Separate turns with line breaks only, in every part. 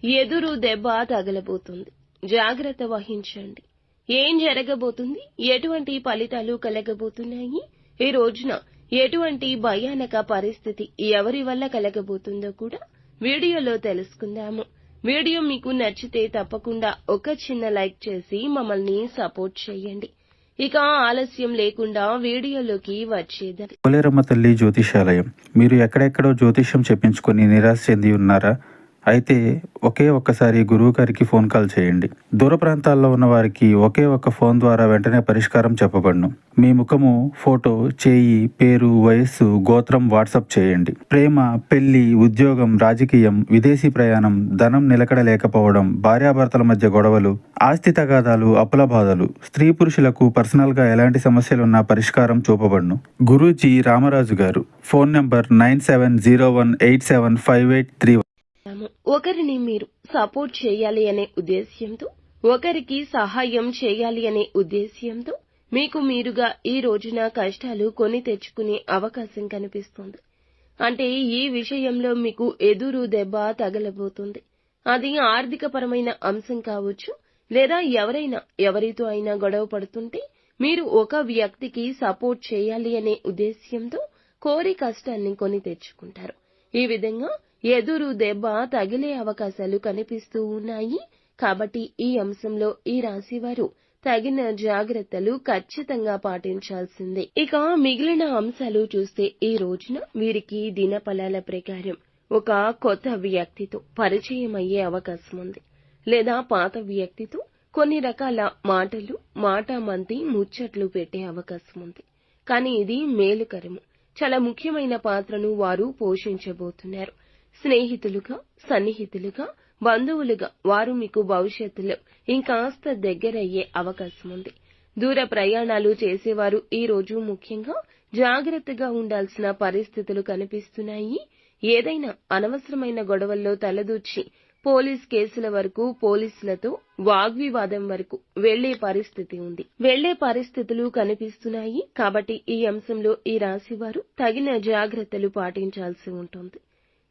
ఎదురు దెబ్బ తగలబోతుంది. జాగ్రత్త వహించండి. ఏం జరగబోతుంది, ఎటువంటి ఫలితాలు కలగబోతున్నాయి, ఈ రోజున ఎటువంటి భయానక పరిస్థితి ఎవరి వల్ల కలగబోతుందో కూడా వీడియోలో తెలుసుకుందాము. వీడియో మీకు నచ్చితే తప్పకుండా ఒక చిన్న లైక్ చేసి మమ్మల్ని సపోర్ట్ చేయండి. ఇక ఆలస్యం లేకుండా వీడియోలోకి వచ్చేద్దాం.
పోలేరమ్మ తల్లి జ్యోతిషాలయం. మీరు ఎక్కడెక్కడో జ్యోతిష్యం చెప్పించుకొని నిరాశ చెంది ఉన్నారా? అయితే ఒకే ఒక్కసారి గురువు గారికి ఫోన్ కాల్ చేయండి. దూర ప్రాంతాల్లో ఉన్న వారికి ఒకే ఒక్క ఫోన్ ద్వారా వెంటనే పరిష్కారం చెప్పబడును. మీ ముఖము, ఫోటో, చేయి, పేరు, వయస్సు, గోత్రం వాట్సాప్ చేయండి. ప్రేమ, పెళ్లి, ఉద్యోగం, రాజకీయం, విదేశీ ప్రయాణం, ధనం నిలకడ లేకపోవడం, భార్యాభర్తల మధ్య గొడవలు, ఆస్తి తగాదాలు, అప్పుల బాధలు, స్త్రీ పురుషులకు పర్సనల్ గా ఎలాంటి సమస్యలున్నా పరిష్కారం చూపబడును. గురూజీ రామరాజు గారు. Phone number 9701875831.
ఒకరిని మీరు సపోర్ట్ చేయాలి అనే ఉద్దేశ్యంతో, ఒకరికి సహాయం చేయాలి అనే ఉద్దేశ్యంతో మీకు మీరుగా ఈ రోజున కష్టాలు కొని తెచ్చుకునే అవకాశం కనిపిస్తుంది. అంటే ఈ విషయంలో మీకు ఎదురు దెబ్బ తగలబోతుంది. అది ఆర్థికపరమైన అంశం కావచ్చు, లేదా ఎవరితో అయినా గొడవ పడుతుంటే మీరు ఒక వ్యక్తికి సపోర్ట్ చేయాలి అనే ఉద్దేశ్యంతో కోరి కష్టాన్ని కొని తెచ్చుకుంటారు. ఈ విధంగా ఎదురు దెబ్బ తగిలే అవకాశాలు కనిపిస్తూ ఉన్నాయి. కాబట్టి ఈ అంశంలో ఈ రాశివారు తగిన జాగ్రత్తలు ఖచ్చితంగా పాటించాల్సిందే. ఇక మిగిలిన అంశాలు చూస్తే ఈ రోజున వీరికి దినఫలాల ప్రకారం ఒక కొత్త వ్యక్తితో పరిచయం అయ్యే అవకాశం ఉంది, లేదా పాత వ్యక్తితో కొన్ని రకాల మాటామంతి ముచ్చట్లు పెట్టే అవకాశం ఉంది. కానీ ఇది మేలుకరము. చాలా ముఖ్యమైన పాత్రను వారు పోషించబోతున్నారు. స్నేహితులుగా, సన్నిహితులుగా, బంధువులుగా వారు మీకు భవిష్యత్తులో ఇంకాస్త దగ్గరయ్యే అవకాశం ఉంది. దూర ప్రయాణాలు చేసేవారు ఈ రోజు ముఖ్యంగా జాగ్రత్తగా ఉండాల్సిన పరిస్థితులు కనిపిస్తున్నాయి. ఏదైనా అనవసరమైన గొడవల్లో తలదూర్చి పోలీస్ కేసుల వరకు, పోలీసులతో వాగ్వివాదం వరకు వెళ్లే పరిస్థితులు కనిపిస్తున్నాయి. కాబట్టి ఈ అంశంలో ఈ రాశివారు తగిన జాగ్రత్తలు పాటించాల్సి ఉంటుంది.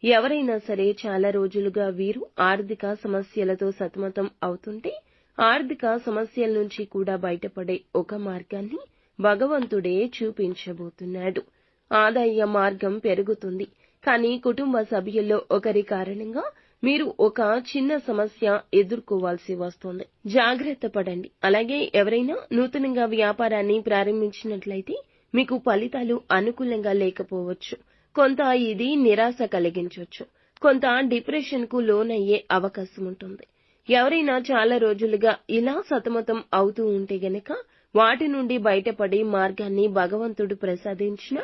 ఎవరైనా సరే చాలా రోజులుగా వీరు ఆర్థిక సమస్యలతో సతమతం అవుతుంటే, ఆర్థిక సమస్యల నుంచి కూడా బయటపడే ఒక మార్గాన్ని భగవంతుడే చూపించబోతున్నాడు. ఆదాయ మార్గం పెరుగుతుంది. కానీ కుటుంబ సభ్యుల్లో ఒకరి కారణంగా మీరు ఒక చిన్న సమస్య ఎదుర్కోవాల్సి వస్తుంది. జాగ్రత్త పడండి. అలాగే ఎవరైనా నూతనంగా వ్యాపారాన్ని ప్రారంభించినట్లయితే మీకు ఫలితాలు అనుకూలంగా లేకపోవచ్చు. కొంత ఇది నిరాశ కలిగించవచ్చు. కొంత డిప్రెషన్ కు లోనయ్యే అవకాశం ఉంటుంది. ఎవరైనా చాలా రోజులుగా ఇలా సతమతం అవుతూ ఉంటే గనక వాటి నుండి బయటపడే మార్గాన్ని భగవంతుడు ప్రసాదించిన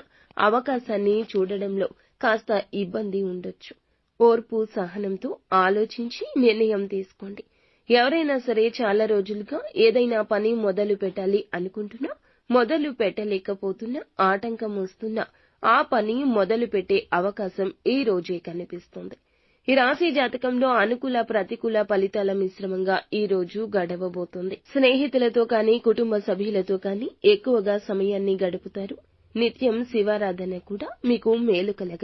అవకాశాన్ని చూడడంలో కాస్త ఇబ్బంది ఉండొచ్చు. ఓర్పు, సహనంతో ఆలోచించి నిర్ణయం తీసుకోండి. ఎవరైనా సరే చాలా రోజులుగా ఏదైనా పని మొదలు పెట్టాలి అనుకుంటున్నా, మొదలు పెట్టలేకపోతున్నా, ఆటంకం వస్తున్నా ఆ పని మొదలు పెట్టే అవకాశం ఈ రోజే కనిపిస్తుంది. ఈ రాశి జాతకంలో అనుకూల, ప్రతికూల ఫలితాల మిశ్రమంగా ఈ రోజు గడవబోతోంది. స్నేహితులతో కానీ, కుటుంబ సభ్యులతో కానీ ఎక్కువగా సమయాన్ని గడుపుతారు. నిత్యం శివారాధన కూడా మీకు మేలు కలగ